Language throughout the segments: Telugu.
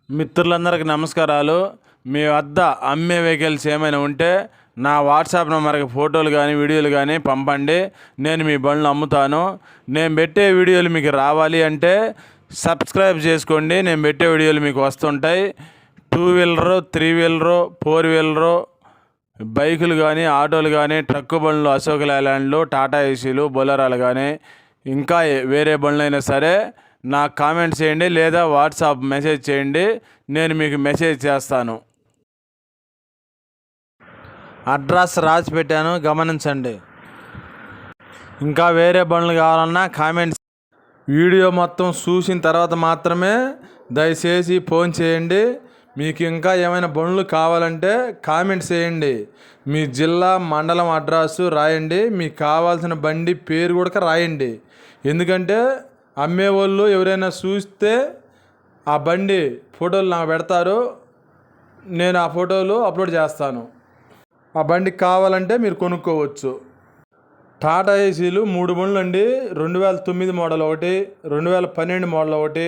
మిత్రులందరికీ నమస్కారాలు. మీ వద్ద అమ్మే వెహికల్స్ ఏమైనా ఉంటే నా వాట్సాప్ నెంబర్కి ఫోటోలు కానీ వీడియోలు కానీ పంపండి. నేను మీ బండ్లు అమ్ముతాను. నేను పెట్టే వీడియోలు మీకు రావాలి అంటే సబ్స్క్రైబ్ చేసుకోండి. నేను పెట్టే వీడియోలు మీకు వస్తుంటాయి. 2 వీలరు, 3 వీలరు, 4 వీలరు బైకులు కానీ, ఆటోలు కానీ, ట్రక్కు బండ్లు, అశోక్ లేలాండ్లు, టాటా ఏసీలు, బొలెరోలు కానీ ఇంకా వేరే బండ్లు అయినా సరే నాకు కామెంట్ చేయండి లేదా వాట్సాప్ మెసేజ్ చేయండి. నేను మీకు మెసేజ్ చేస్తాను. అడ్రస్ రాసి పెట్టాను, గమనించండి. ఇంకా వేరే బండ్లు కావాలన్నా కామెంట్స్. వీడియో మొత్తం చూసిన తర్వాత మాత్రమే దయచేసి ఫోన్ చేయండి. మీకు ఇంకా ఏమైనా బండ్లు కావాలంటే కామెంట్స్ చేయండి. మీ జిల్లా, మండలం అడ్రస్సు రాయండి. మీకు కావాల్సిన బండి పేరు కూడా రాయండి. ఎందుకంటే అమ్మేవాళ్ళు ఎవరైనా చూస్తే ఆ బండి ఫోటోలు నాకు పెడతారు. నేను ఆ ఫోటోలు అప్లోడ్ చేస్తాను. ఆ బండికి కావాలంటే మీరు కొనుక్కోవచ్చు. టాటా ఏసీలు 3 బండ్లు అండి. 2009 మోడల్ ఒకటి, 2012 మోడల్ ఒకటి,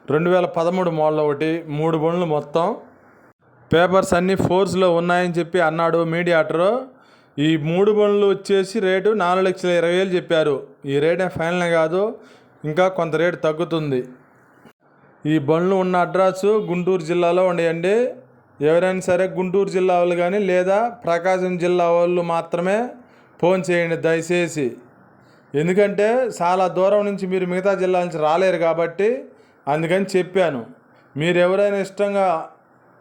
2013 మోడల్ ఒకటి, 3 బండ్లు మొత్తం. పేపర్స్ అన్నీ ఫోర్స్లో ఉన్నాయని చెప్పి అన్నాడు మీడియేటరు. ఈ 3 బండ్లు వచ్చేసి రేటు 4,20,000 చెప్పారు. ఈ రేటే ఫైనల్ కాదు, ఇంకా కొంత రేటు తగ్గుతుంది. ఈ బండ్లు ఉన్న అడ్రస్సు గుంటూరు జిల్లాలో ఉండేయండి. ఎవరైనా సరే గుంటూరు జిల్లా వాళ్ళు కానీ లేదా ప్రకాశం జిల్లా వాళ్ళు మాత్రమే ఫోన్ చేయండి దయచేసి. ఎందుకంటే చాలా దూరం నుంచి మీరు మిగతా జిల్లా నుంచి రాలేరు కాబట్టి అందుకని చెప్పాను. మీరు ఎవరైనా ఇష్టంగా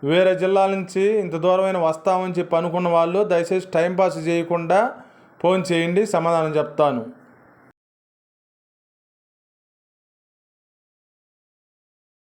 వేరే జిల్లాల నుంచి ఇంత దూరమైన వస్తామని చెప్పి అనుకున్న వాళ్ళు దయచేసి టైంపాస్ చేయకుండా ఫోన్ చేయండి, సమాధానం చెప్తాను.